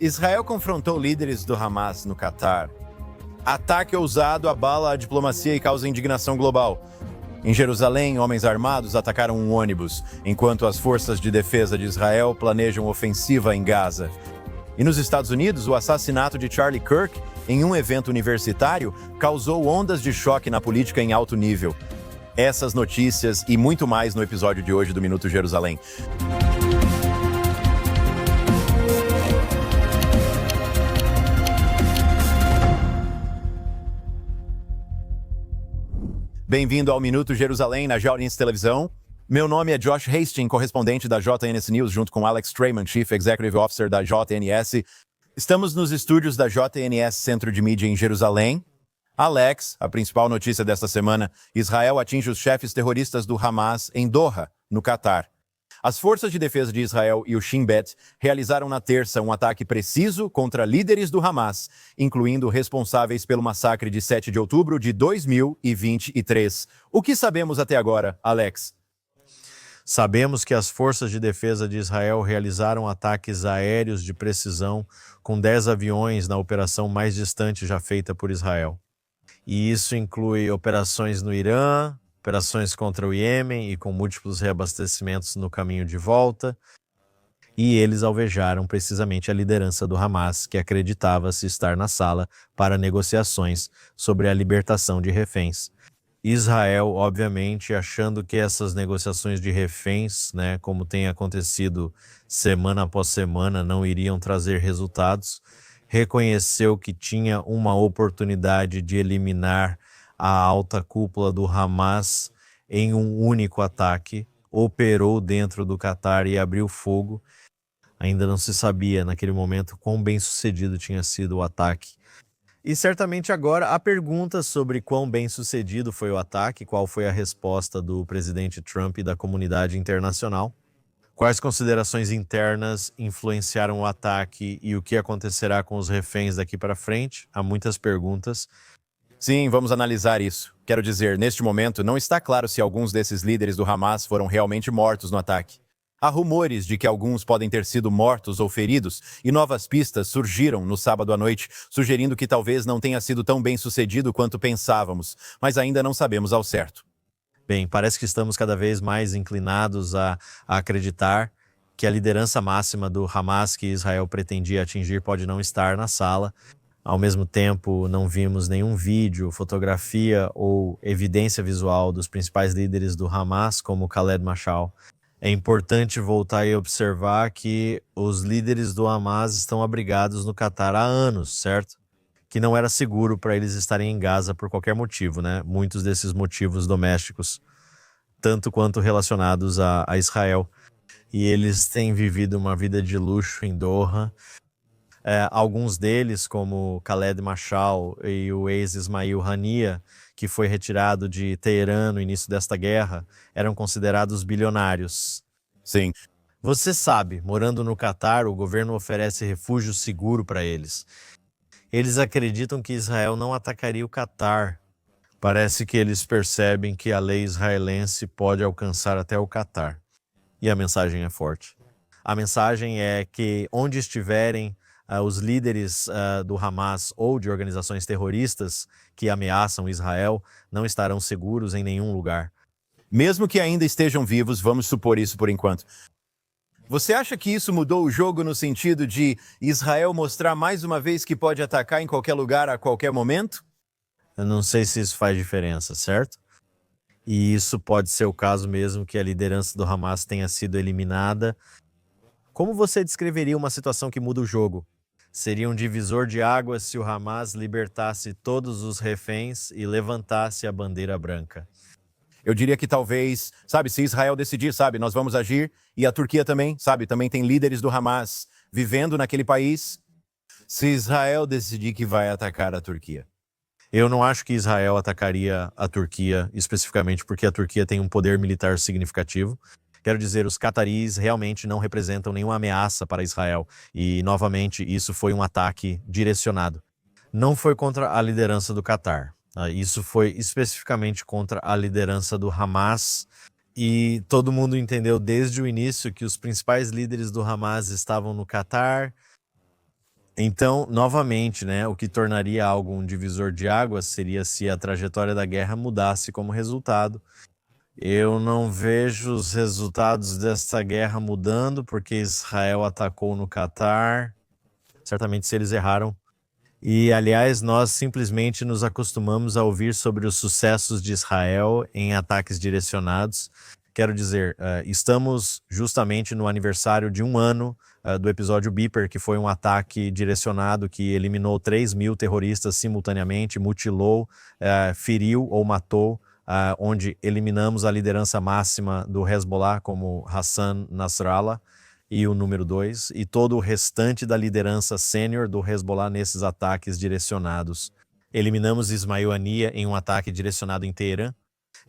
Israel confrontou líderes do Hamas no Catar. Ataque ousado abala a diplomacia e causa indignação global. Em Jerusalém, homens armados atacaram um ônibus, enquanto as forças de defesa de Israel planejam ofensiva em Gaza. E nos Estados Unidos, o assassinato de Charlie Kirk em um evento universitário causou ondas de choque na política em alto nível. Essas notícias e muito mais no episódio de hoje do Minuto Jerusalém. Bem-vindo ao Minuto Jerusalém na JNS Televisão. Meu nome é Josh Hastings, correspondente da JNS News, junto com Alex Traiman, Chief Executive Officer da JNS. Estamos nos estúdios da JNS Centro de Mídia em Jerusalém. Alex, a principal notícia desta semana: Israel atinge os chefes terroristas do Hamas em Doha, no Catar. As forças de defesa de Israel e o Shin Bet realizaram na terça um ataque preciso contra líderes do Hamas, incluindo responsáveis pelo massacre de 7 de outubro de 2023. O que sabemos até agora, Alex? Sabemos que as forças de defesa de Israel realizaram ataques aéreos de precisão com 10 aviões na operação mais distante já feita por Israel. E isso inclui operações no Irã, operações contra o Iêmen e com múltiplos reabastecimentos no caminho de volta. E eles alvejaram precisamente a liderança do Hamas, que acreditava-se estar na sala para negociações sobre a libertação de reféns. Israel, obviamente, achando que essas negociações de reféns, como tem acontecido semana após semana, não iriam trazer resultados, reconheceu que tinha uma oportunidade de eliminar a alta cúpula do Hamas em um único ataque, operou dentro do Catar e abriu fogo. Ainda não se sabia naquele momento quão bem sucedido tinha sido o ataque. E certamente agora a pergunta sobre quão bem sucedido foi o ataque, qual foi a resposta do presidente Trump e da comunidade internacional, quais considerações internas influenciaram o ataque e o que acontecerá com os reféns daqui para frente. Há muitas perguntas. Sim, vamos analisar isso. Quero dizer, neste momento, não está claro se alguns desses líderes do Hamas foram realmente mortos no ataque. Há rumores de que alguns podem ter sido mortos ou feridos, e novas pistas surgiram no sábado à noite, sugerindo que talvez não tenha sido tão bem sucedido quanto pensávamos, mas ainda não sabemos ao certo. Bem, parece que estamos cada vez mais inclinados a acreditar que a liderança máxima do Hamas que Israel pretendia atingir pode não estar na sala. Ao mesmo tempo, não vimos nenhum vídeo, fotografia ou evidência visual dos principais líderes do Hamas, como Khaled Mashal. É importante voltar e observar que os líderes do Hamas estão abrigados no Catar há anos, certo? Que não era seguro para eles estarem em Gaza por qualquer motivo, Muitos desses motivos domésticos, tanto quanto relacionados a Israel. E eles têm vivido uma vida de luxo em Doha. Alguns deles, como Khaled Mashal e o ex-Ismail Haniyeh, que foi retirado de Teherã no início desta guerra, eram considerados bilionários. Sim. Você sabe, morando no Catar, o governo oferece refúgio seguro para eles. Eles acreditam que Israel não atacaria o Catar. Parece que eles percebem que a lei israelense pode alcançar até o Catar. E a mensagem é forte. A mensagem é que onde estiverem os líderes do Hamas ou de organizações terroristas que ameaçam Israel não estarão seguros em nenhum lugar. Mesmo que ainda estejam vivos, vamos supor isso por enquanto. Você acha que isso mudou o jogo no sentido de Israel mostrar mais uma vez que pode atacar em qualquer lugar a qualquer momento? Eu não sei se isso faz diferença, certo? E isso pode ser o caso mesmo que a liderança do Hamas tenha sido eliminada. Como você descreveria uma situação que muda o jogo? Seria um divisor de águas se o Hamas libertasse todos os reféns e levantasse a bandeira branca. Eu diria que talvez, se Israel decidir, nós vamos agir, e a Turquia também, também tem líderes do Hamas vivendo naquele país. Se Israel decidir que vai atacar a Turquia. Eu não acho que Israel atacaria a Turquia especificamente porque a Turquia tem um poder militar significativo. Quero dizer, os cataris realmente não representam nenhuma ameaça para Israel. E, novamente, isso foi um ataque direcionado. Não foi contra a liderança do Catar. Isso foi especificamente contra a liderança do Hamas. E todo mundo entendeu desde o início que os principais líderes do Hamas estavam no Catar. Então, novamente, né, o que tornaria algo um divisor de águas seria se a trajetória da guerra mudasse como resultado. Eu não vejo os resultados dessa guerra mudando, porque Israel atacou no Catar. Certamente, se eles erraram. E, aliás, nós simplesmente nos acostumamos a ouvir sobre os sucessos de Israel em ataques direcionados. Quero dizer, estamos justamente no aniversário de 1 ano do episódio Beeper, que foi um ataque direcionado que eliminou 3.000 terroristas simultaneamente, mutilou, feriu ou matou, onde eliminamos a liderança máxima do Hezbollah, como Hassan Nasrallah, e o número 2, e todo o restante da liderança sênior do Hezbollah nesses ataques direcionados. Eliminamos Ismail Haniyeh em um ataque direcionado em Teherã.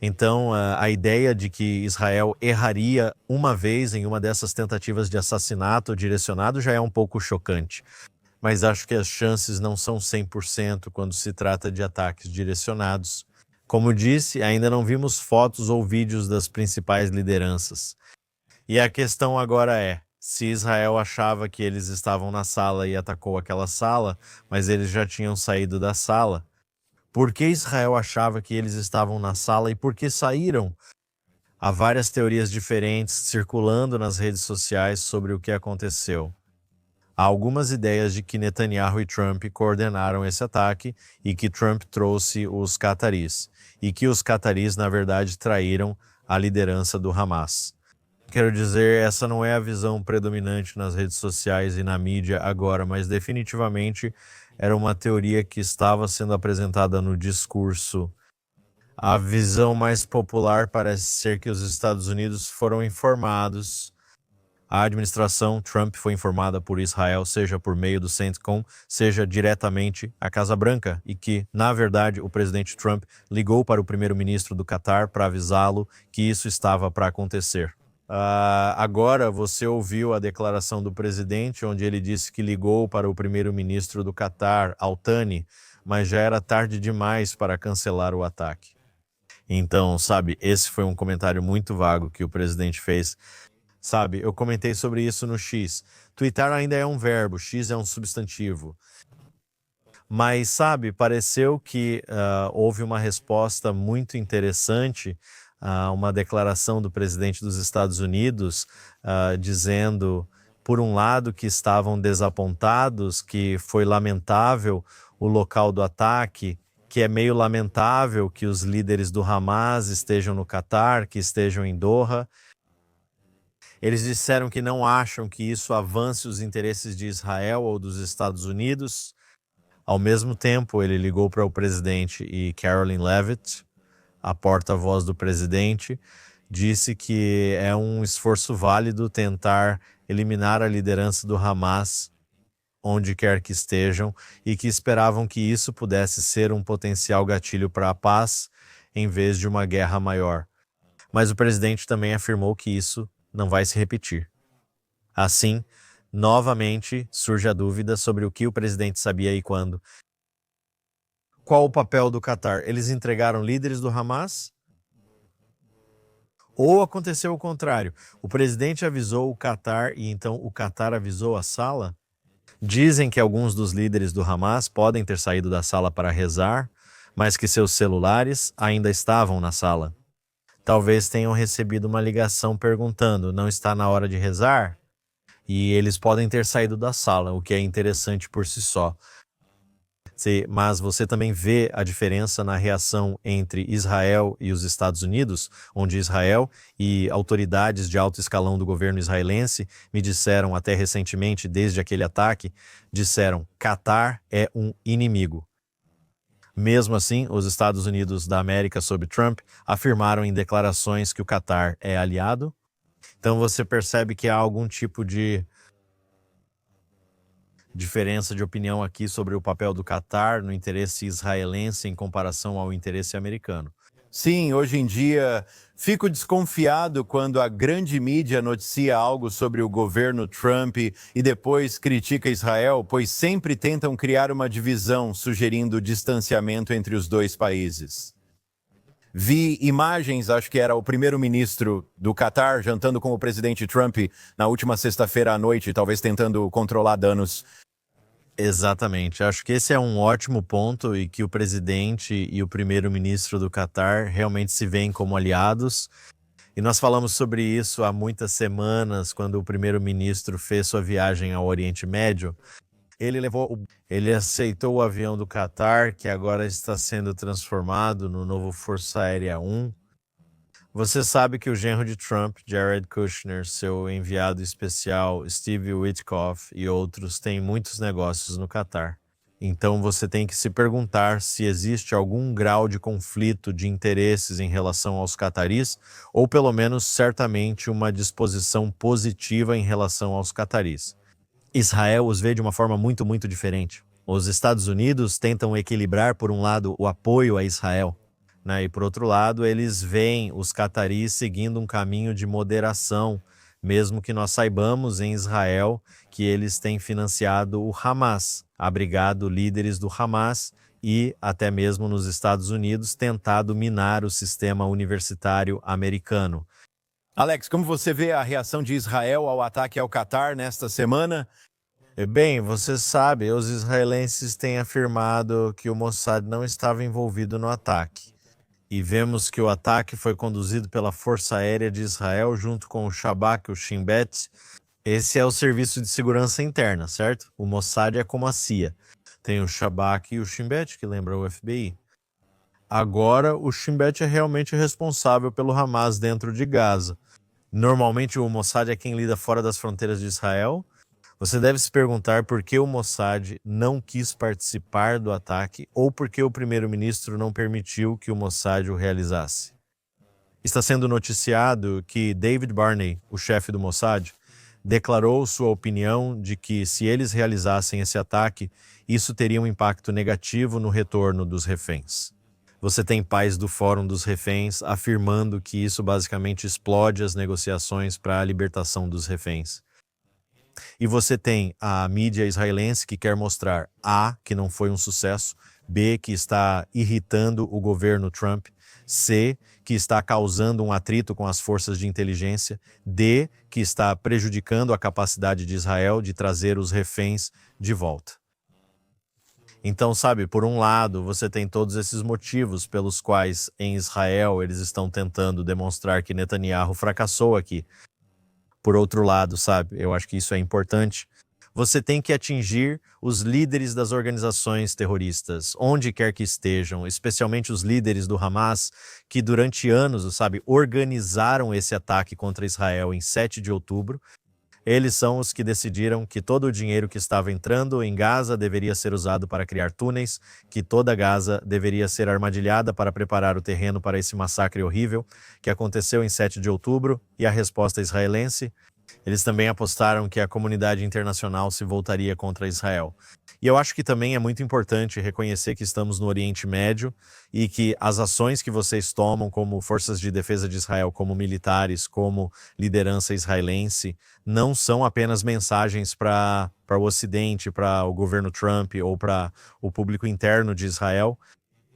Então, a ideia de que Israel erraria uma vez em uma dessas tentativas de assassinato direcionado já é um pouco chocante. Mas acho que as chances não são 100% quando se trata de ataques direcionados. Como disse, ainda não vimos fotos ou vídeos das principais lideranças. E a questão agora é, se Israel achava que eles estavam na sala e atacou aquela sala, mas eles já tinham saído da sala, por que Israel achava que eles estavam na sala e por que saíram? Há várias teorias diferentes circulando nas redes sociais sobre o que aconteceu. Há algumas ideias de que Netanyahu e Trump coordenaram esse ataque e que Trump trouxe os cataris, e que os cataris, na verdade, traíram a liderança do Hamas. Quero dizer, essa não é a visão predominante nas redes sociais e na mídia agora, mas definitivamente era uma teoria que estava sendo apresentada no discurso. A visão mais popular parece ser que os Estados Unidos foram informados. A administração Trump foi informada por Israel, seja por meio do CENTCOM, seja diretamente à Casa Branca, e que, na verdade, o presidente Trump ligou para o primeiro-ministro do Catar para avisá-lo que isso estava para acontecer. Agora você ouviu a declaração do presidente, onde ele disse que ligou para o primeiro-ministro do Catar, Al Thani, mas já era tarde demais para cancelar o ataque. Então, sabe, esse foi um comentário muito vago que o presidente fez. Sabe, eu comentei sobre isso no X. Tweetar ainda é um verbo, X é um substantivo. Mas, sabe, pareceu que houve uma resposta muito interessante, uma declaração do presidente dos Estados Unidos dizendo, por um lado, que estavam desapontados, que foi lamentável o local do ataque, que é meio lamentável que os líderes do Hamas estejam no Catar, que estejam em Doha. Eles disseram que não acham que isso avance os interesses de Israel ou dos Estados Unidos. Ao mesmo tempo, ele ligou para o presidente e Caroline Leavitt, a porta-voz do presidente, disse que é um esforço válido tentar eliminar a liderança do Hamas onde quer que estejam e que esperavam que isso pudesse ser um potencial gatilho para a paz em vez de uma guerra maior. Mas o presidente também afirmou que isso não vai se repetir. Assim, novamente surge a dúvida sobre o que o presidente sabia e quando. Qual o papel do Catar? Eles entregaram líderes do Hamas? Ou aconteceu o contrário? O presidente avisou o Catar e então o Catar avisou a sala? Dizem que alguns dos líderes do Hamas podem ter saído da sala para rezar, mas que seus celulares ainda estavam na sala. Talvez tenham recebido uma ligação perguntando, não está na hora de rezar? E eles podem ter saído da sala, o que é interessante por si só. Mas você também vê a diferença na reação entre Israel e os Estados Unidos, onde Israel e autoridades de alto escalão do governo israelense me disseram até recentemente, desde aquele ataque, disseram, Catar é um inimigo. Mesmo assim, os Estados Unidos da América sob Trump afirmaram em declarações que o Catar é aliado. Então você percebe que há algum tipo de diferença de opinião aqui sobre o papel do Catar no interesse israelense em comparação ao interesse americano. Sim, hoje em dia fico desconfiado quando a grande mídia noticia algo sobre o governo Trump e depois critica Israel, pois sempre tentam criar uma divisão, sugerindo distanciamento entre os dois países. Vi imagens, acho que era o primeiro-ministro do Catar jantando com o presidente Trump na última sexta-feira à noite, talvez tentando controlar danos. Exatamente. Acho que esse é um ótimo ponto e que o presidente e o primeiro-ministro do Catar realmente se veem como aliados. E nós falamos sobre isso há muitas semanas, quando o primeiro-ministro fez sua viagem ao Oriente Médio. Ele aceitou o avião do Catar, que agora está sendo transformado no novo Força Aérea 1. Você sabe que o genro de Trump, Jared Kushner, seu enviado especial Steve Witkoff e outros têm muitos negócios no Catar. Então você tem que se perguntar se existe algum grau de conflito de interesses em relação aos cataris, ou pelo menos certamente uma disposição positiva em relação aos cataris. Israel os vê de uma forma muito diferente. Os Estados Unidos tentam equilibrar, por um lado, o apoio a Israel, né? E por outro lado, eles veem os cataris seguindo um caminho de moderação, mesmo que nós saibamos em Israel que eles têm financiado o Hamas, abrigado líderes do Hamas e até mesmo nos Estados Unidos tentado minar o sistema universitário americano. Alex, como você vê a reação de Israel ao ataque ao Catar nesta semana? Bem, você sabe, os israelenses têm afirmado que o Mossad não estava envolvido no ataque. E vemos que o ataque foi conduzido pela Força Aérea de Israel junto com o Shabak, o Shin Bet. Esse é o Serviço de Segurança Interna, certo? O Mossad é como a CIA. Tem o Shabak e o Shin Bet, que lembra o FBI. Agora, o Shin Bet é realmente responsável pelo Hamas dentro de Gaza. Normalmente, o Mossad é quem lida fora das fronteiras de Israel. Você deve se perguntar por que o Mossad não quis participar do ataque ou por que o primeiro-ministro não permitiu que o Mossad o realizasse. Está sendo noticiado que David Barney, o chefe do Mossad, declarou sua opinião de que se eles realizassem esse ataque, isso teria um impacto negativo no retorno dos reféns. Você tem pais do Fórum dos Reféns afirmando que isso basicamente explode as negociações para a libertação dos reféns. E você tem a mídia israelense que quer mostrar A, que não foi um sucesso, B, que está irritando o governo Trump, C, que está causando um atrito com as forças de inteligência, D, que está prejudicando a capacidade de Israel de trazer os reféns de volta. Então, sabe, por um lado, você tem todos esses motivos pelos quais em Israel eles estão tentando demonstrar que Netanyahu fracassou aqui. Por outro lado, sabe, eu acho que isso é importante. Você tem que atingir os líderes das organizações terroristas, onde quer que estejam, especialmente os líderes do Hamas, que durante anos, sabe, organizaram esse ataque contra Israel em 7 de outubro. Eles são os que decidiram que todo o dinheiro que estava entrando em Gaza deveria ser usado para criar túneis, que toda Gaza deveria ser armadilhada para preparar o terreno para esse massacre horrível que aconteceu em 7 de outubro, e a resposta israelense. Eles também apostaram que a comunidade internacional se voltaria contra Israel. E eu acho que também é muito importante reconhecer que estamos no Oriente Médio e que as ações que vocês tomam como forças de defesa de Israel, como militares, como liderança israelense, não são apenas mensagens para o Ocidente, para o governo Trump ou para o público interno de Israel.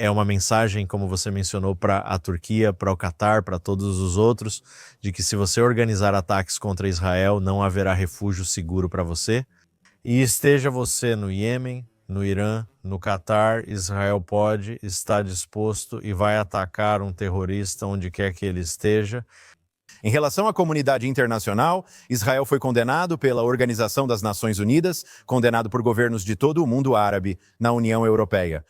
É uma mensagem, como você mencionou, para a Turquia, para o Catar, para todos os outros, de que se você organizar ataques contra Israel, não haverá refúgio seguro para você. E esteja você no Iêmen, no Irã, no Catar, Israel pode, está disposto e vai atacar um terrorista onde quer que ele esteja. Em relação à comunidade internacional, Israel foi condenado pela Organização das Nações Unidas, condenado por governos de todo o mundo árabe na União Europeia.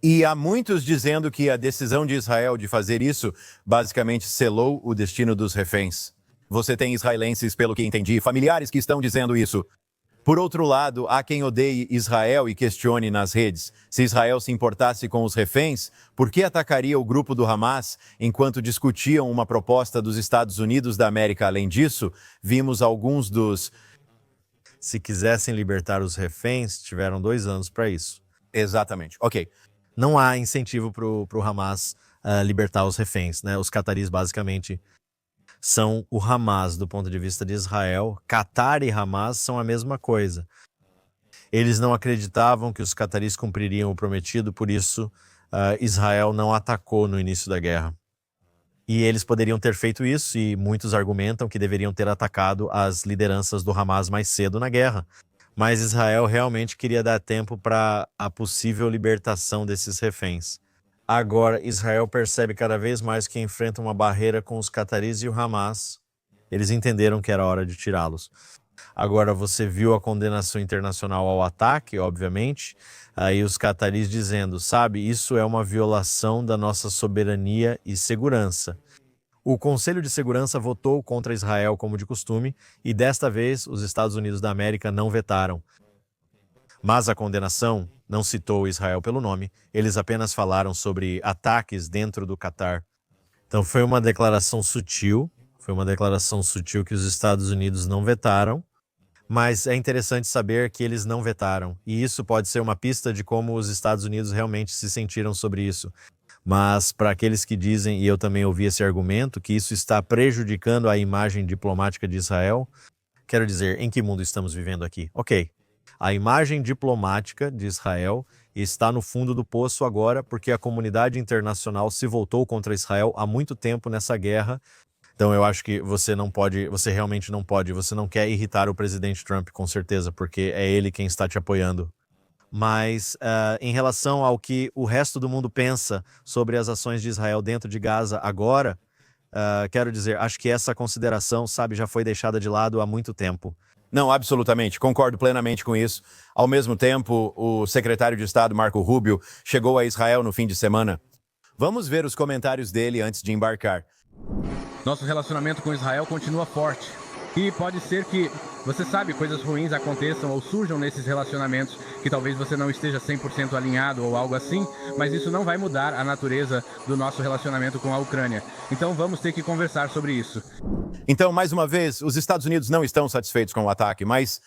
E há muitos dizendo que a decisão de Israel de fazer isso basicamente selou o destino dos reféns. Você tem israelenses, pelo que entendi, familiares que estão dizendo isso. Por outro lado, há quem odeie Israel e questione nas redes. Se Israel se importasse com os reféns, por que atacaria o grupo do Hamas enquanto discutiam uma proposta dos Estados Unidos da América? Além disso, vimos alguns dos... Se quisessem libertar os reféns, tiveram 2 anos para isso. Exatamente. Ok. Não há incentivo para o Hamas libertar os reféns, né? Os cataris basicamente são o Hamas do ponto de vista de Israel. Catar e Hamas são a mesma coisa. Eles não acreditavam que os cataris cumpririam o prometido, por isso Israel não atacou no início da guerra. E eles poderiam ter feito isso, e muitos argumentam que deveriam ter atacado as lideranças do Hamas mais cedo na guerra. mas Israel realmente queria dar tempo para a possível libertação desses reféns. Agora, Israel percebe cada vez mais que enfrenta uma barreira com os cataris e o Hamas. Eles entenderam que era hora de tirá-los. Agora, você viu a condenação internacional ao ataque, obviamente, aí os cataris dizendo, sabe, isso é uma violação da nossa soberania e segurança. O Conselho de Segurança votou contra Israel como de costume e desta vez os Estados Unidos da América não vetaram. Mas a condenação não citou Israel pelo nome, eles apenas falaram sobre ataques dentro do Catar. Então foi uma declaração sutil que os Estados Unidos não vetaram, mas é interessante saber que eles não vetaram, e isso pode ser uma pista de como os Estados Unidos realmente se sentiram sobre isso. Mas para aqueles que dizem, e eu também ouvi esse argumento, que isso está prejudicando a imagem diplomática de Israel, quero dizer, em que mundo estamos vivendo aqui? Ok, a imagem diplomática de Israel está no fundo do poço agora porque a comunidade internacional se voltou contra Israel há muito tempo nessa guerra. Então eu acho que você realmente não pode, você não quer irritar o presidente Trump, com certeza, porque é ele quem está te apoiando. Mas em relação ao que o resto do mundo pensa sobre as ações de Israel dentro de Gaza agora, quero dizer, acho que essa consideração, sabe, já foi deixada de lado há muito tempo. Não, absolutamente, concordo plenamente com isso. Ao mesmo tempo, o secretário de Estado, Marco Rubio, chegou a Israel no fim de semana. Vamos ver os comentários dele antes de embarcar. Nosso relacionamento com Israel continua forte. E pode ser que, você sabe, coisas ruins aconteçam ou surjam nesses relacionamentos que talvez você não esteja 100% alinhado ou algo assim, mas isso não vai mudar a natureza do nosso relacionamento com a Ucrânia. Então vamos ter que conversar sobre isso. Então, mais uma vez, os Estados Unidos não estão satisfeitos com o ataque, mas,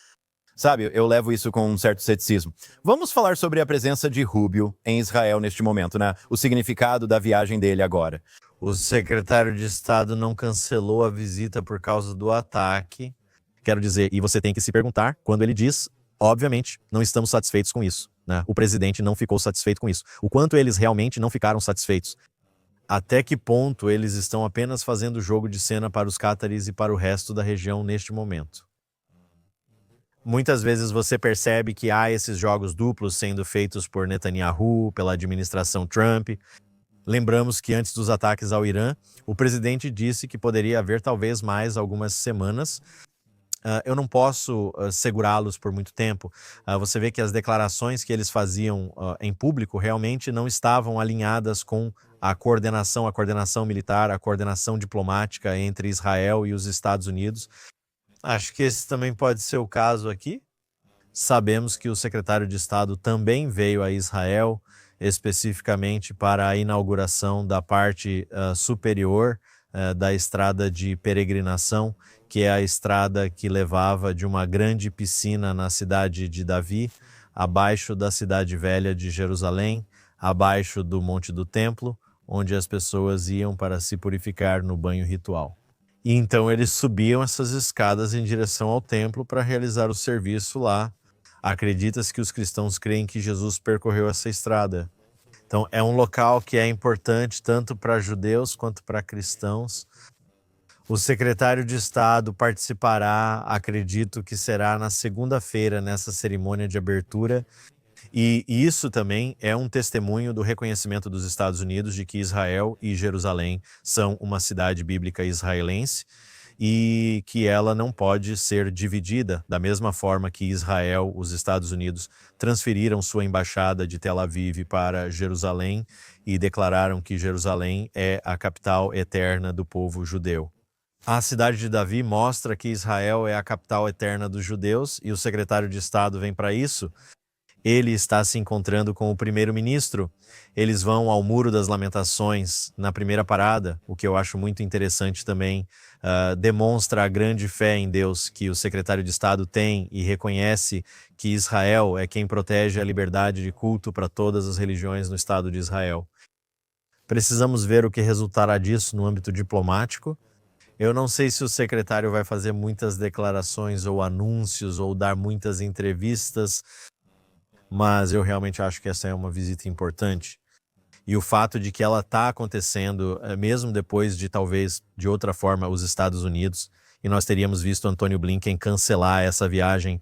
sabe, eu levo isso com um certo ceticismo. Vamos falar sobre a presença de Rubio em Israel neste momento, né? O significado da viagem dele agora. O secretário de Estado não cancelou a visita por causa do ataque. Quero dizer, e você tem que se perguntar, quando ele diz, obviamente, não estamos satisfeitos com isso, né? O presidente não ficou satisfeito com isso. O quanto eles realmente não ficaram satisfeitos? Até que ponto eles estão apenas fazendo jogo de cena para os cátaris e para o resto da região neste momento? Muitas vezes você percebe que há esses jogos duplos sendo feitos por Netanyahu, pela administração Trump. Lembramos que antes dos ataques ao Irã, o presidente disse que poderia haver talvez mais algumas semanas. Eu não posso segurá-los por muito tempo. Você vê que as declarações que eles faziam em público realmente não estavam alinhadas com a coordenação militar, a coordenação diplomática entre Israel e os Estados Unidos. Acho que esse também pode ser o caso aqui. Sabemos que o secretário de Estado também veio a Israel, especificamente para a inauguração da parte superior da estrada de peregrinação, que é a estrada que levava de uma grande piscina na cidade de Davi, abaixo da cidade velha de Jerusalém, abaixo do Monte do Templo, onde as pessoas iam para se purificar no banho ritual. E então eles subiam essas escadas em direção ao templo para realizar o serviço lá. Acredita-se que os cristãos creem que Jesus percorreu essa estrada. Então é um local que é importante tanto para judeus quanto para cristãos. O secretário de Estado participará, acredito que será na segunda-feira, nessa cerimônia de abertura. E isso também é um testemunho do reconhecimento dos Estados Unidos de que Israel e Jerusalém são uma cidade bíblica israelense e que ela não pode ser dividida, da mesma forma que Israel, os Estados Unidos, transferiram sua embaixada de Tel Aviv para Jerusalém e declararam que Jerusalém é a capital eterna do povo judeu. A cidade de Davi mostra que Israel é a capital eterna dos judeus e o secretário de Estado vem para isso. Ele está se encontrando com o primeiro-ministro. Eles vão ao Muro das Lamentações na primeira parada, o que eu acho muito interessante também. Demonstra a grande fé em Deus que o secretário de Estado tem e reconhece que Israel é quem protege a liberdade de culto para todas as religiões no Estado de Israel. Precisamos ver o que resultará disso no âmbito diplomático. Eu não sei se o secretário vai fazer muitas declarações ou anúncios ou dar muitas entrevistas, mas eu realmente acho que essa é uma visita importante. E o fato de que ela está acontecendo, mesmo depois de talvez, de outra forma, os Estados Unidos, e nós teríamos visto Antônio Blinken cancelar essa viagem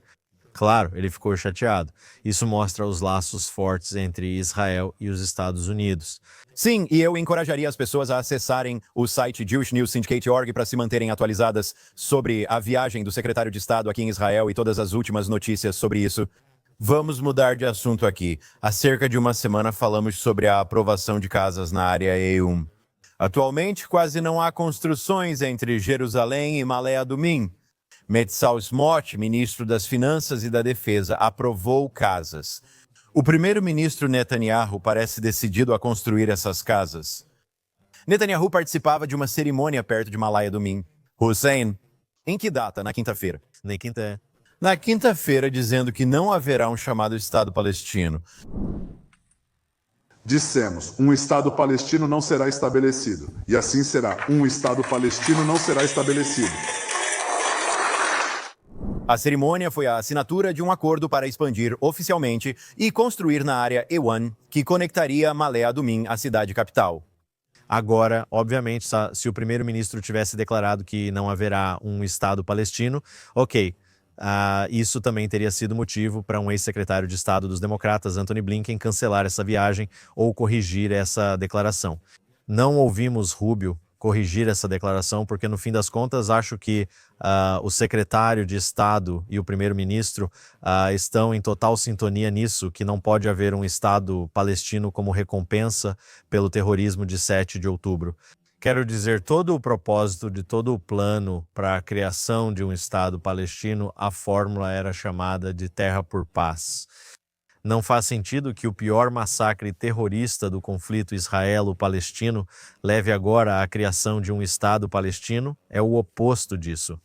Claro, ele ficou chateado. Isso mostra os laços fortes entre Israel e os Estados Unidos. Sim, e eu encorajaria as pessoas a acessarem o site JewishNewsSyndicate.org para se manterem atualizadas sobre a viagem do secretário de Estado aqui em Israel e todas as últimas notícias sobre isso. Vamos mudar de assunto aqui. Há cerca de uma semana falamos sobre a aprovação de casas na área E1. Atualmente, quase não há construções entre Jerusalém e Malé Adumim. Metzal Smot, ministro das Finanças e da Defesa, aprovou casas. O primeiro-ministro Netanyahu parece decidido a construir essas casas. Netanyahu participava de uma cerimônia perto de Malé Adumim. Hussein, em que data? Na quinta-feira. Na quinta. Na quinta-feira, dizendo que não haverá um chamado Estado palestino. Dissemos, um Estado palestino não será estabelecido. E assim será, um Estado palestino não será estabelecido. A cerimônia foi a assinatura de um acordo para expandir oficialmente e construir na área E1, que conectaria Malé Adumim à cidade capital. Agora, obviamente, se o primeiro-ministro tivesse declarado que não haverá um Estado palestino, ok. Isso também teria sido motivo para um ex-secretário de Estado dos Democratas, Antony Blinken, cancelar essa viagem ou corrigir essa declaração. Não ouvimos Rubio corrigir essa declaração, porque no fim das contas acho que o secretário de Estado e o primeiro-ministro estão em total sintonia nisso, que não pode haver um Estado palestino como recompensa pelo terrorismo de 7 de outubro. Quero dizer, todo o propósito de todo o plano para a criação de um Estado palestino, a fórmula era chamada de terra por paz. Não faz sentido que o pior massacre terrorista do conflito israelo-palestino leve agora à criação de um Estado palestino. É o oposto disso.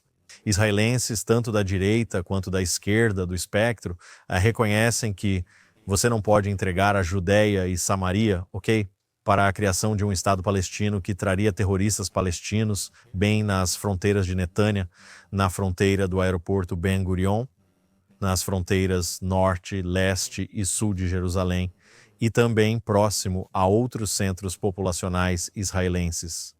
Israelenses, tanto da direita quanto da esquerda do espectro, reconhecem que você não pode entregar a Judéia e Samaria, ok? Para a criação de um Estado palestino que traria terroristas palestinos bem nas fronteiras de Netânia, na fronteira do aeroporto Ben Gurion, nas fronteiras norte, leste e sul de Jerusalém, e também próximo a outros centros populacionais israelenses.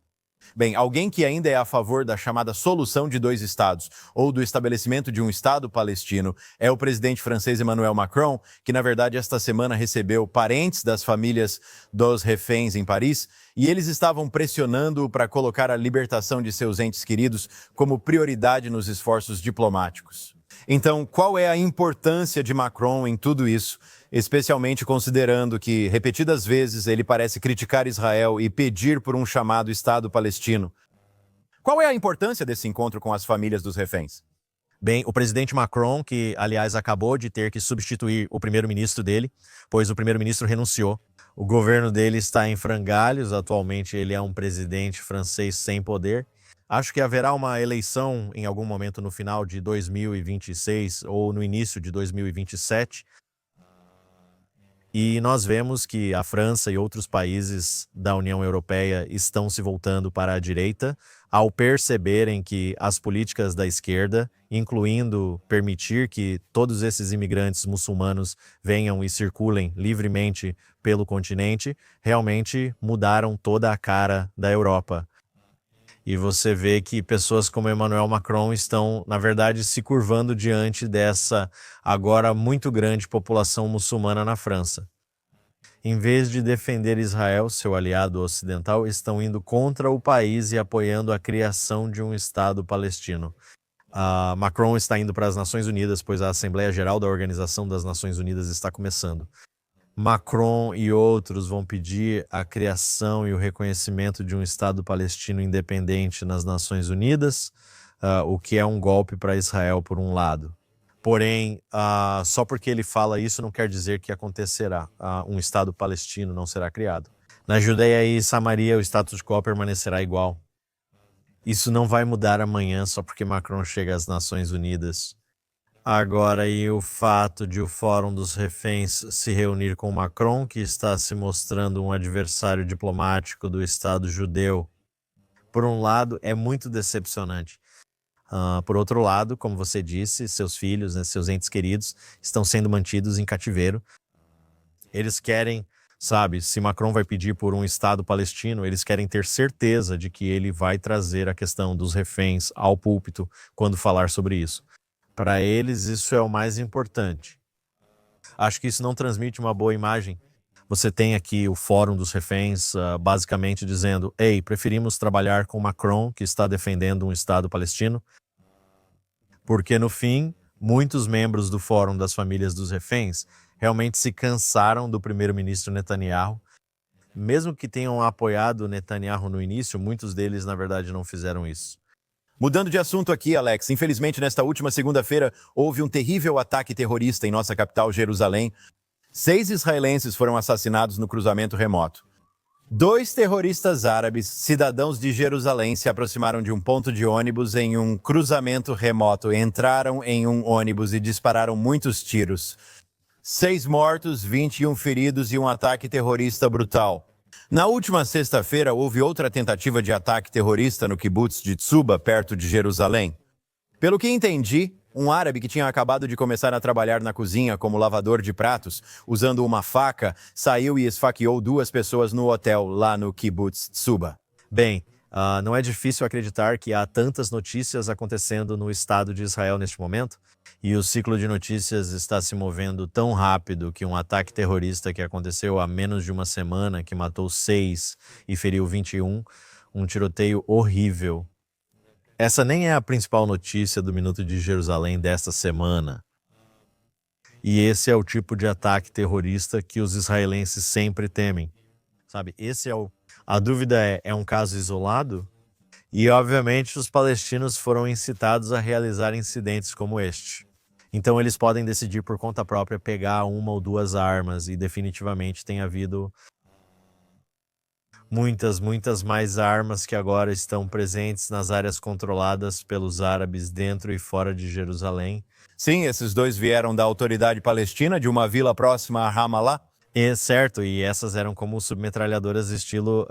Bem, alguém que ainda é a favor da chamada solução de dois estados ou do estabelecimento de um Estado palestino é o presidente francês Emmanuel Macron, que na verdade esta semana recebeu parentes das famílias dos reféns em Paris e eles estavam pressionando-o para colocar a libertação de seus entes queridos como prioridade nos esforços diplomáticos. Então, qual é a importância de Macron em tudo isso, especialmente considerando que, repetidas vezes, ele parece criticar Israel e pedir por um chamado Estado palestino? Qual é a importância desse encontro com as famílias dos reféns? Bem, o presidente Macron, que, aliás, acabou de ter que substituir o primeiro-ministro dele, pois o primeiro-ministro renunciou. O governo dele está em frangalhos, atualmente ele é um presidente francês sem poder. Acho que haverá uma eleição em algum momento no final de 2026 ou no início de 2027. E nós vemos que a França e outros países da União Europeia estão se voltando para a direita ao perceberem que as políticas da esquerda, incluindo permitir que todos esses imigrantes muçulmanos venham e circulem livremente pelo continente, realmente mudaram toda a cara da Europa. E você vê que pessoas como Emmanuel Macron estão, na verdade, se curvando diante dessa agora muito grande população muçulmana na França. Em vez de defender Israel, seu aliado ocidental, estão indo contra o país e apoiando a criação de um Estado palestino. Macron está indo para as Nações Unidas, pois a Assembleia Geral da Organização das Nações Unidas está começando. Macron e outros vão pedir a criação e o reconhecimento de um Estado palestino independente nas Nações Unidas, o que é um golpe para Israel por um lado. Porém, só porque ele fala isso não quer dizer que acontecerá. Um Estado palestino não será criado. Na Judéia e Samaria, o status quo permanecerá igual. Isso não vai mudar amanhã só porque Macron chega às Nações Unidas. Agora, e o fato de o Fórum dos Reféns se reunir com Macron, que está se mostrando um adversário diplomático do Estado judeu, por um lado, é muito decepcionante. Por outro lado, como você disse, seus filhos, né, seus entes queridos, estão sendo mantidos em cativeiro. Eles querem, se Macron vai pedir por um Estado palestino, eles querem ter certeza de que ele vai trazer a questão dos reféns ao púlpito quando falar sobre isso. Para eles, isso é o mais importante. Acho que isso não transmite uma boa imagem. Você tem aqui o Fórum dos Reféns, basicamente dizendo: ei, preferimos trabalhar com Macron, que está defendendo um Estado palestino, porque no fim, muitos membros do Fórum das Famílias dos Reféns realmente se cansaram do primeiro-ministro Netanyahu. Mesmo que tenham apoiado Netanyahu no início, muitos deles, na verdade, não fizeram isso. Mudando de assunto aqui, Alex, infelizmente nesta última segunda-feira houve um terrível ataque terrorista em nossa capital, Jerusalém. 6 israelenses foram assassinados no cruzamento remoto. 2 terroristas árabes, cidadãos de Jerusalém, se aproximaram de um ponto de ônibus em um cruzamento remoto, entraram em um ônibus e dispararam muitos tiros. 6 mortos, 21 feridos e um ataque terrorista brutal. Na última sexta-feira, houve outra tentativa de ataque terrorista no kibbutz de Tsuba, perto de Jerusalém. Pelo que entendi, um árabe que tinha acabado de começar a trabalhar na cozinha como lavador de pratos, usando uma faca, saiu e esfaqueou 2 pessoas no hotel lá no kibbutz Tsuba. Bem, não é difícil acreditar que há tantas notícias acontecendo no Estado de Israel neste momento, e o ciclo de notícias está se movendo tão rápido que um ataque terrorista que aconteceu há menos de uma semana, que matou 6 e feriu 21, um tiroteio horrível. Essa nem é a principal notícia do Minuto de Jerusalém desta semana. E esse é o tipo de ataque terrorista que os israelenses sempre temem. Sabe, a dúvida é um caso isolado? E, obviamente, os palestinos foram incitados a realizar incidentes como este. Então, eles podem decidir por conta própria pegar 1 ou 2 armas, e definitivamente tem havido muitas mais armas que agora estão presentes nas áreas controladas pelos árabes dentro e fora de Jerusalém. Sim, esses 2 vieram da autoridade palestina, de uma vila próxima a Ramallah. É certo, e essas eram como submetralhadoras estilo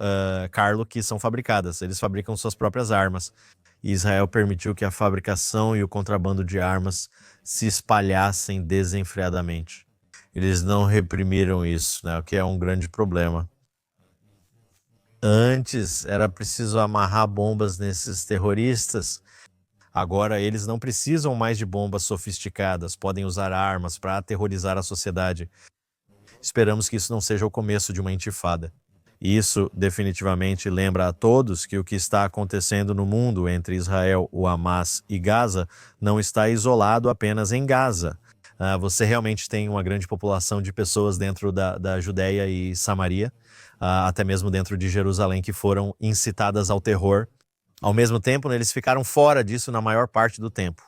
Carlo que são fabricadas. Eles fabricam suas próprias armas. E Israel permitiu que a fabricação e o contrabando de armas se espalhassem desenfreadamente. Eles não reprimiram isso, né, o que é um grande problema. Antes era preciso amarrar bombas nesses terroristas. Agora eles não precisam mais de bombas sofisticadas, podem usar armas para aterrorizar a sociedade. Esperamos que isso não seja o começo de uma intifada. Isso definitivamente lembra a todos que o que está acontecendo no mundo entre Israel, o Hamas e Gaza não está isolado apenas em Gaza. Você realmente tem uma grande população de pessoas dentro da Judéia e Samaria, até mesmo dentro de Jerusalém, que foram incitadas ao terror. Ao mesmo tempo, eles ficaram fora disso na maior parte do tempo.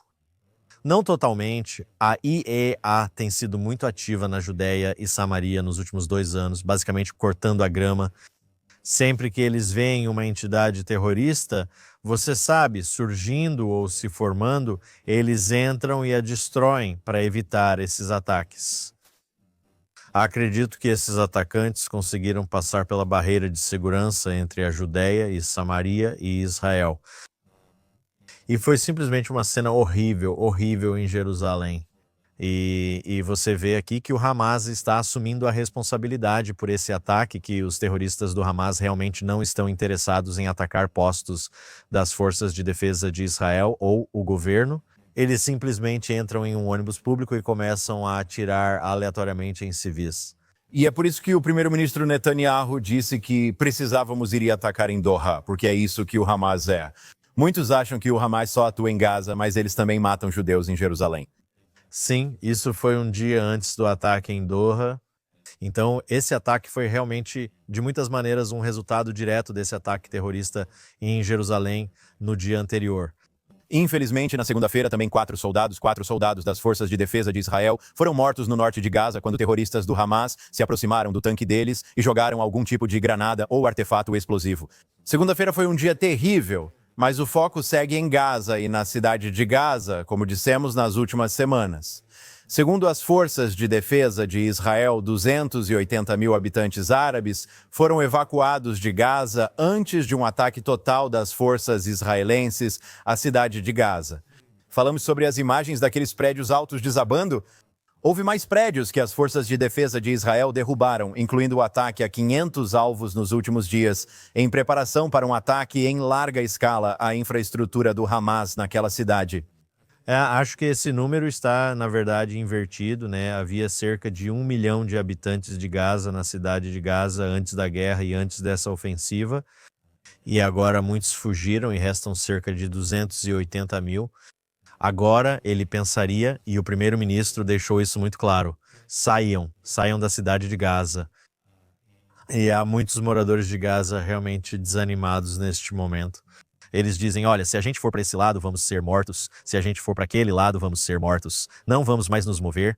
Não totalmente, a IEA tem sido muito ativa na Judéia e Samaria nos últimos 2 anos, basicamente cortando a grama. Sempre que eles veem uma entidade terrorista, você sabe, surgindo ou se formando, eles entram e a destroem para evitar esses ataques. Acredito que esses atacantes conseguiram passar pela barreira de segurança entre a Judéia e Samaria e Israel. E foi simplesmente uma cena horrível em Jerusalém. E você vê aqui que o Hamas está assumindo a responsabilidade por esse ataque, que os terroristas do Hamas realmente não estão interessados em atacar postos das forças de defesa de Israel ou o governo. Eles simplesmente entram em um ônibus público e começam a atirar aleatoriamente em civis. E é por isso que o primeiro-ministro Netanyahu disse que precisávamos ir atacar em Doha, porque é isso que o Hamas é. Muitos acham que o Hamas só atua em Gaza, mas eles também matam judeus em Jerusalém. Sim, isso foi um dia antes do ataque em Doha. Então, esse ataque foi realmente, de muitas maneiras, um resultado direto desse ataque terrorista em Jerusalém no dia anterior. Infelizmente, na segunda-feira, também 4 soldados das Forças de Defesa de Israel foram mortos no norte de Gaza quando terroristas do Hamas se aproximaram do tanque deles e jogaram algum tipo de granada ou artefato explosivo. Segunda-feira foi um dia terrível. Mas o foco segue em Gaza e na cidade de Gaza, como dissemos nas últimas semanas. Segundo as forças de defesa de Israel, 280 mil habitantes árabes foram evacuados de Gaza antes de um ataque total das forças israelenses à cidade de Gaza. Falamos sobre as imagens daqueles prédios altos desabando? Houve mais prédios que as forças de defesa de Israel derrubaram, incluindo o ataque a 500 alvos nos últimos dias, em preparação para um ataque em larga escala à infraestrutura do Hamas naquela cidade. Acho que esse número está, na verdade, invertido, né? Havia cerca de 1 milhão de habitantes de Gaza na cidade de Gaza antes da guerra e antes dessa ofensiva, e agora muitos fugiram e restam cerca de 280 mil. Agora ele pensaria, e o primeiro-ministro deixou isso muito claro, saiam da cidade de Gaza. E há muitos moradores de Gaza realmente desanimados neste momento. Eles dizem, olha, se a gente for para esse lado, vamos ser mortos. Se a gente for para aquele lado, vamos ser mortos. Não vamos mais nos mover.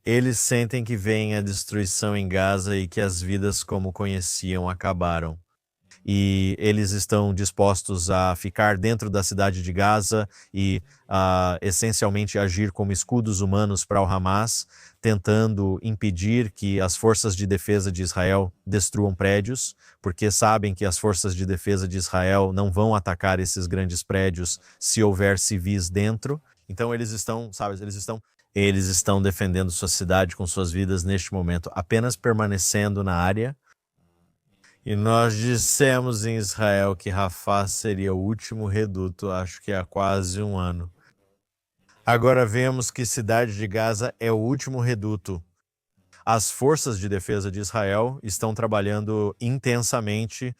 Eles sentem que vem a destruição em Gaza e que as vidas como conheciam acabaram. E eles estão dispostos a ficar dentro da cidade de Gaza e essencialmente agir como escudos humanos para o Hamas, tentando impedir que as forças de defesa de Israel destruam prédios, porque sabem que as forças de defesa de Israel não vão atacar esses grandes prédios se houver civis dentro. Então eles estão defendendo sua cidade com suas vidas neste momento, apenas permanecendo na área. E nós dissemos em Israel que Rafah seria o último reduto, acho que há quase um ano. Agora vemos que cidade de Gaza é o último reduto. As forças de defesa de Israel estão trabalhando intensamente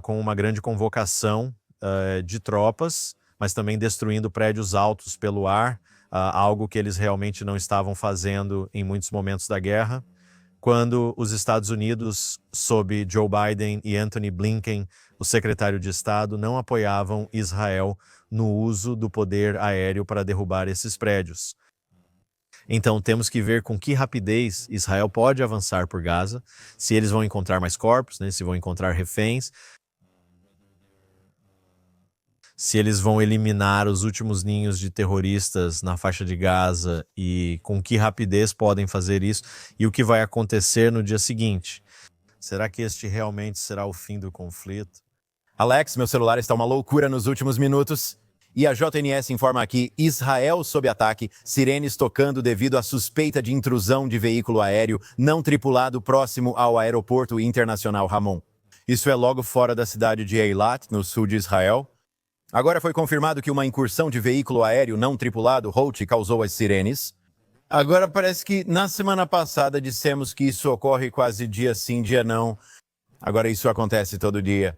com uma grande convocação de tropas, mas também destruindo prédios altos pelo ar, algo que eles realmente não estavam fazendo em muitos momentos da guerra. Quando os Estados Unidos, sob Joe Biden e Antony Blinken, o secretário de Estado, não apoiavam Israel no uso do poder aéreo para derrubar esses prédios. Então temos que ver com que rapidez Israel pode avançar por Gaza, se eles vão encontrar mais corpos, né, se vão encontrar reféns, se eles vão eliminar os últimos ninhos de terroristas na faixa de Gaza e com que rapidez podem fazer isso e o que vai acontecer no dia seguinte. Será que este realmente será o fim do conflito? Alex, meu celular está uma loucura nos últimos minutos. E a JNS informa aqui, Israel sob ataque, sirenes tocando devido à suspeita de intrusão de veículo aéreo não tripulado próximo ao aeroporto internacional Ramon. Isso é logo fora da cidade de Eilat, no sul de Israel. Agora foi confirmado que uma incursão de veículo aéreo não tripulado, Holt, causou as sirenes. Agora parece que na semana passada dissemos que isso ocorre quase dia sim, dia não. Agora isso acontece todo dia.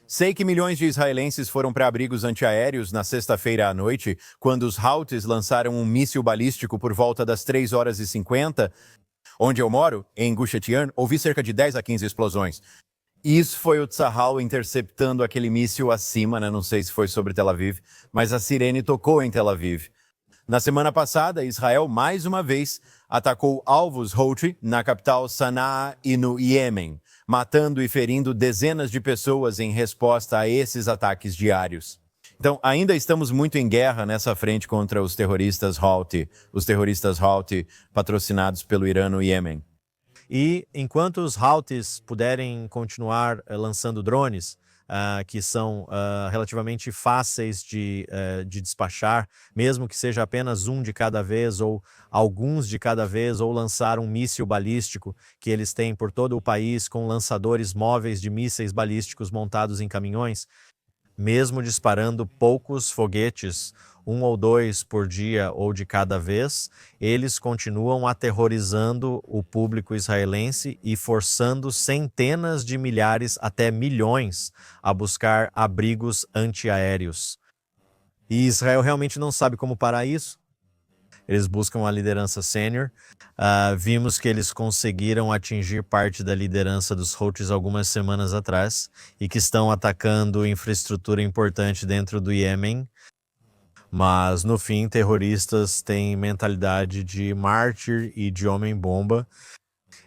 Sei que milhões de israelenses foram para abrigos antiaéreos na sexta-feira à noite, quando os Houthis lançaram um míssil balístico por volta das 3h50. Onde eu moro, em Gush Etzion, ouvi cerca de 10 a 15 explosões. Isso foi o Tzahal interceptando aquele míssil acima, né? Não sei se foi sobre Tel Aviv, mas a sirene tocou em Tel Aviv. Na semana passada, Israel mais uma vez atacou alvos Houthi na capital Sanaa e no Iêmen, matando e ferindo dezenas de pessoas em resposta a esses ataques diários. Então, ainda estamos muito em guerra nessa frente contra os terroristas Houthi patrocinados pelo Irã no Iêmen. E enquanto os Houthis puderem continuar lançando drones, que são relativamente fáceis de despachar, mesmo que seja apenas um de cada vez ou alguns de cada vez, ou lançar um míssil balístico que eles têm por todo o país com lançadores móveis de mísseis balísticos montados em caminhões, mesmo disparando poucos foguetes, 1 ou 2 por dia ou de cada vez, eles continuam aterrorizando o público israelense e forçando centenas de milhares até milhões a buscar abrigos antiaéreos. E Israel realmente não sabe como parar isso. Eles buscam a liderança sênior. Vimos que eles conseguiram atingir parte da liderança dos Houthis algumas semanas atrás e que estão atacando infraestrutura importante dentro do Iêmen. Mas, no fim, terroristas têm mentalidade de mártir e de homem-bomba.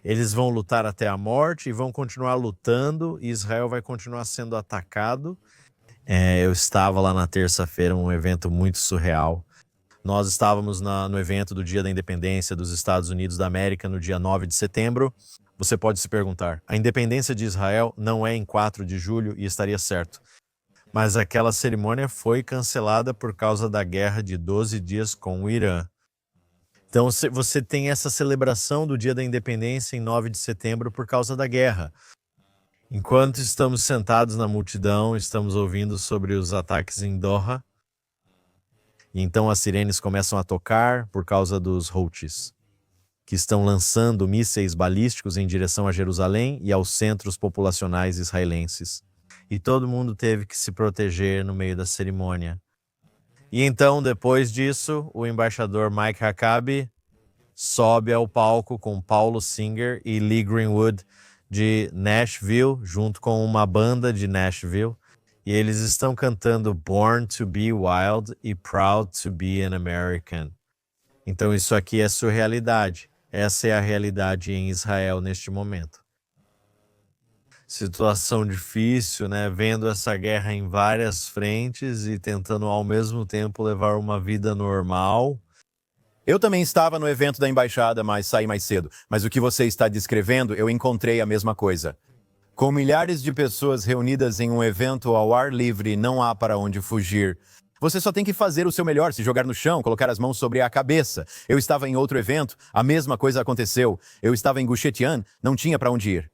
Eles vão lutar até a morte e vão continuar lutando, e Israel vai continuar sendo atacado. Eu estava lá na terça-feira, um evento muito surreal. Nós estávamos no evento do Dia da Independência dos Estados Unidos da América, no dia 9 de setembro. Você pode se perguntar, a independência de Israel não é em 4 de julho e estaria certo. Mas aquela cerimônia foi cancelada por causa da guerra de 12 dias com o Irã. Então você tem essa celebração do Dia da Independência em 9 de setembro por causa da guerra. Enquanto estamos sentados na multidão, estamos ouvindo sobre os ataques em Doha. E então as sirenes começam a tocar por causa dos Houthis, que estão lançando mísseis balísticos em direção a Jerusalém e aos centros populacionais israelenses. E todo mundo teve que se proteger no meio da cerimônia. E então, depois disso, o embaixador Mike Huckabee sobe ao palco com Paulo Singer e Lee Greenwood de Nashville, junto com uma banda de Nashville, e eles estão cantando Born to be Wild e Proud to be an American. Então isso aqui é surrealidade. Essa é a realidade em Israel neste momento. Situação difícil, né? Vendo essa guerra em várias frentes e tentando ao mesmo tempo levar uma vida normal. Eu também estava no evento da embaixada, mas saí mais cedo. Mas o que você está descrevendo, eu encontrei a mesma coisa. Com milhares de pessoas reunidas em um evento ao ar livre, não há para onde fugir. Você só tem que fazer o seu melhor, se jogar no chão, colocar as mãos sobre a cabeça. Eu estava em outro evento, a mesma coisa aconteceu. Eu estava em Gush Etzion, não tinha para onde ir.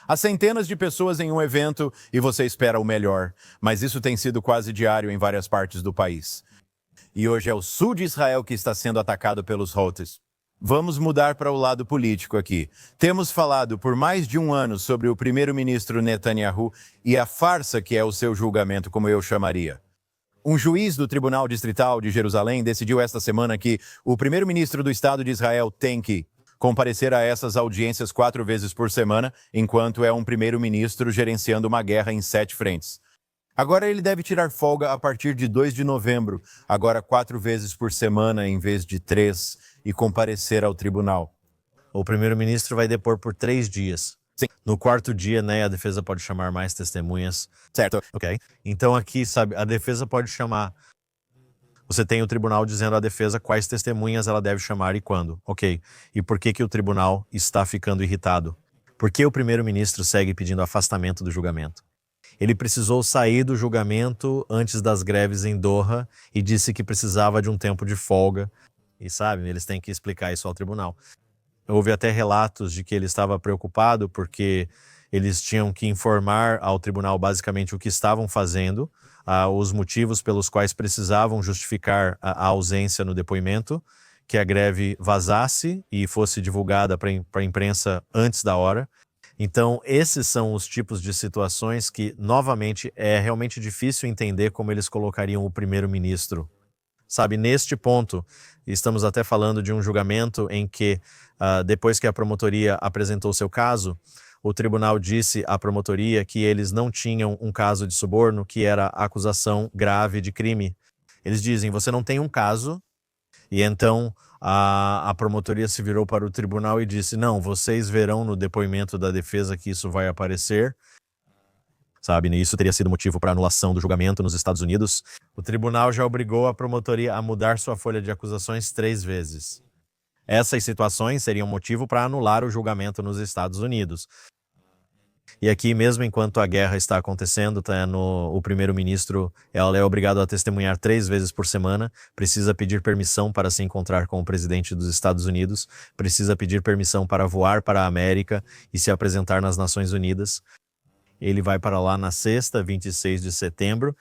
Há centenas de pessoas em um evento e você espera o melhor, mas isso tem sido quase diário em várias partes do país. E hoje é o sul de Israel que está sendo atacado pelos Houthis. Vamos mudar para o lado político aqui. Temos falado por mais de um ano sobre o primeiro-ministro Netanyahu e a farsa que é o seu julgamento, como eu chamaria. Um juiz do Tribunal Distrital de Jerusalém decidiu esta semana que o primeiro-ministro do Estado de Israel tem que comparecer a essas audiências 4 vezes por semana, enquanto é um primeiro-ministro gerenciando uma guerra em 7 frentes. Agora ele deve tirar folga a partir de 2 de novembro, agora 4 vezes por semana em vez de 3, e comparecer ao tribunal. O primeiro-ministro vai depor por 3 dias. Sim. No 4º dia, né, a defesa pode chamar mais testemunhas. Certo. Ok? Então aqui, sabe, a defesa pode chamar. Você tem o tribunal dizendo à defesa quais testemunhas ela deve chamar e quando. Ok. E por que o tribunal está ficando irritado? Por que o primeiro-ministro segue pedindo afastamento do julgamento? Ele precisou sair do julgamento antes das greves em Doha e disse que precisava de um tempo de folga. E sabe, eles têm que explicar isso ao tribunal. Houve até relatos de que ele estava preocupado porque eles tinham que informar ao tribunal basicamente o que estavam fazendo, os motivos pelos quais precisavam justificar a ausência no depoimento, que a greve vazasse e fosse divulgada para a imprensa antes da hora. Então, esses são os tipos de situações que, novamente, é realmente difícil entender como eles colocariam o primeiro-ministro. Sabe, neste ponto, estamos até falando de um julgamento em que, depois que a promotoria apresentou seu caso, o tribunal disse à promotoria que eles não tinham um caso de suborno, que era acusação grave de crime. Eles dizem, você não tem um caso, e então a promotoria se virou para o tribunal e disse, não, vocês verão no depoimento da defesa que isso vai aparecer. Sabe, isso teria sido motivo para anulação do julgamento nos Estados Unidos. O tribunal já obrigou a promotoria a mudar sua folha de acusações 3 vezes. Essas situações seriam motivo para anular o julgamento nos Estados Unidos. E aqui, mesmo enquanto a guerra está acontecendo, o primeiro-ministro é obrigado a testemunhar 3 vezes por semana, precisa pedir permissão para se encontrar com o presidente dos Estados Unidos, precisa pedir permissão para voar para a América e se apresentar nas Nações Unidas. Ele vai para lá na sexta, 26 de setembro.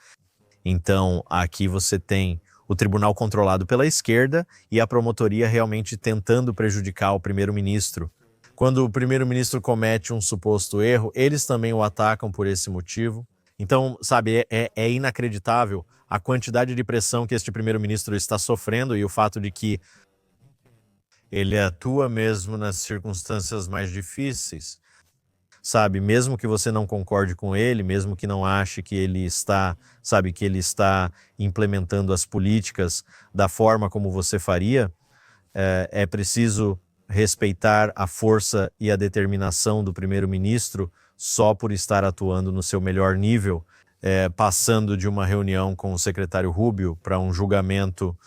Então, aqui você tem o tribunal controlado pela esquerda e a promotoria realmente tentando prejudicar o primeiro-ministro. Quando o primeiro-ministro comete um suposto erro, eles também o atacam por esse motivo. Então, sabe, é inacreditável a quantidade de pressão que este primeiro-ministro está sofrendo e o fato de que ele atua mesmo nas circunstâncias mais difíceis. Sabe, mesmo que você não concorde com ele, mesmo que não ache que ele está, sabe, que ele está implementando as políticas da forma como você faria, é preciso respeitar a força e a determinação do primeiro-ministro só por estar atuando no seu melhor nível, passando de uma reunião com o secretário Rubio para um julgamento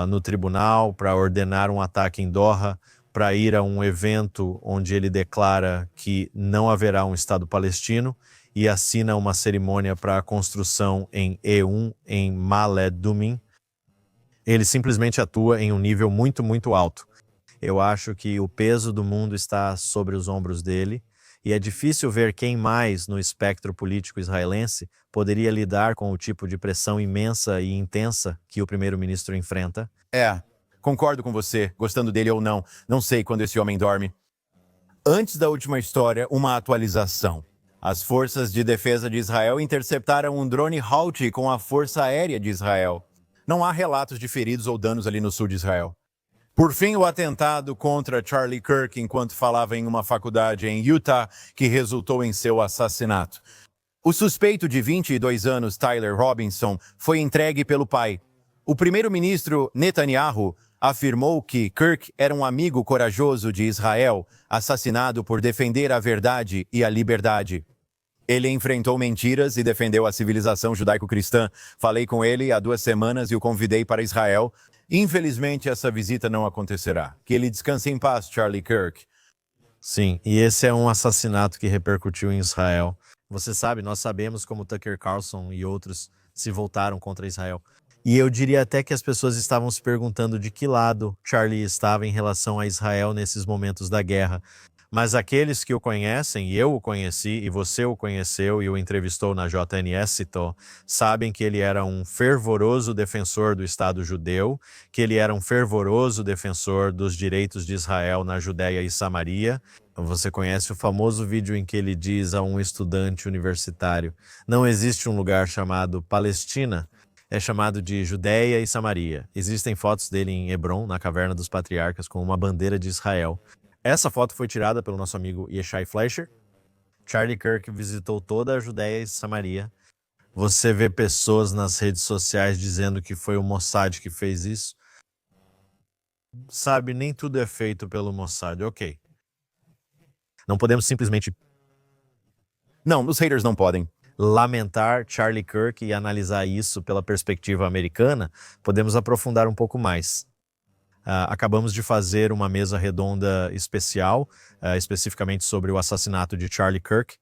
no tribunal, para ordenar um ataque em Doha, para ir a um evento onde ele declara que não haverá um Estado palestino e assina uma cerimônia para a construção em E1, em Ma'ale Adumim. Ele simplesmente atua em um nível muito, muito alto. Eu acho que o peso do mundo está sobre os ombros dele e é difícil ver quem mais no espectro político israelense poderia lidar com o tipo de pressão imensa e intensa que o primeiro-ministro enfrenta. Concordo com você, gostando dele ou não. Não sei quando esse homem dorme. Antes da última história, uma atualização. As forças de defesa de Israel interceptaram um drone Houthi com a Força Aérea de Israel. Não há relatos de feridos ou danos ali no sul de Israel. Por fim, o atentado contra Charlie Kirk enquanto falava em uma faculdade em Utah, que resultou em seu assassinato. O suspeito de 22 anos, Tyler Robinson, foi entregue pelo pai. O primeiro-ministro Netanyahu afirmou que Kirk era um amigo corajoso de Israel, assassinado por defender a verdade e a liberdade. Ele enfrentou mentiras e defendeu a civilização judaico-cristã. Falei com ele há 2 semanas e o convidei para Israel. Infelizmente, essa visita não acontecerá. Que ele descanse em paz, Charlie Kirk. Sim, e esse é um assassinato que repercutiu em Israel. Você sabe, nós sabemos como Tucker Carlson e outros se voltaram contra Israel. E eu diria até que as pessoas estavam se perguntando de que lado Charlie estava em relação a Israel nesses momentos da guerra. Mas aqueles que o conhecem, e eu o conheci, e você o conheceu e o entrevistou na JNS, sabem que ele era um fervoroso defensor do Estado judeu, que ele era um fervoroso defensor dos direitos de Israel na Judéia e Samaria. Você conhece o famoso vídeo em que ele diz a um estudante universitário: não existe um lugar chamado Palestina, é chamado de Judéia e Samaria. Existem fotos dele em Hebron, na Caverna dos Patriarcas, com uma bandeira de Israel. Essa foto foi tirada pelo nosso amigo Yeshai Fleischer. Charlie Kirk visitou toda a Judéia e Samaria. Você vê pessoas nas redes sociais dizendo que foi o Mossad que fez isso. Sabe, nem tudo é feito pelo Mossad, ok. Não podemos simplesmente... Não, os haters não podem. Lamentar Charlie Kirk e analisar isso pela perspectiva americana, podemos aprofundar um pouco mais. Acabamos de fazer uma mesa redonda especial, especificamente sobre o assassinato de Charlie Kirk,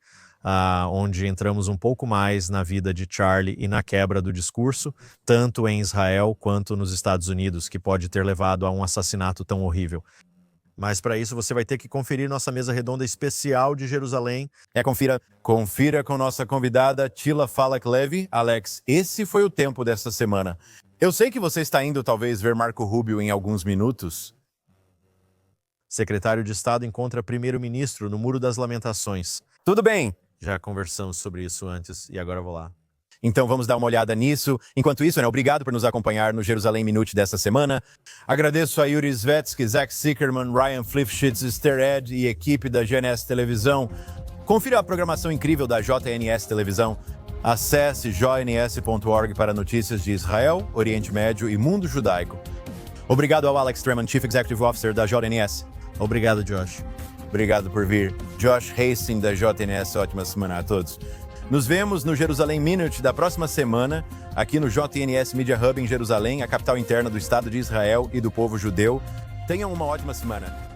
onde entramos um pouco mais na vida de Charlie e na quebra do discurso, tanto em Israel quanto nos Estados Unidos, que pode ter levado a um assassinato tão horrível. Mas para isso você vai ter que conferir nossa mesa redonda especial de Jerusalém. Confira com nossa convidada Tila Falak Levy. Alex, esse foi o tempo dessa semana. Eu sei que você está indo talvez ver Marco Rubio em alguns minutos. Secretário de Estado encontra primeiro-ministro no Muro das Lamentações. Tudo bem. Já conversamos sobre isso antes e agora vou lá. Então vamos dar uma olhada nisso. Enquanto isso, obrigado por nos acompanhar no Jerusalém Minute dessa semana. Agradeço a Yuri Svetsky, Zach Sickerman, Ryan Flifshitz, Esther Ed e equipe da GNS Televisão. Confira a programação incrível da JNS Televisão. Acesse jns.org para notícias de Israel, Oriente Médio e mundo judaico. Obrigado ao Alex Tremont, Chief Executive Officer da JNS. Obrigado, Josh. Obrigado por vir. Josh Hastings da JNS, ótima semana a todos. Nos vemos no Jerusalém Minute da próxima semana, aqui no JNS Media Hub em Jerusalém, a capital interna do Estado de Israel e do povo judeu. Tenham uma ótima semana.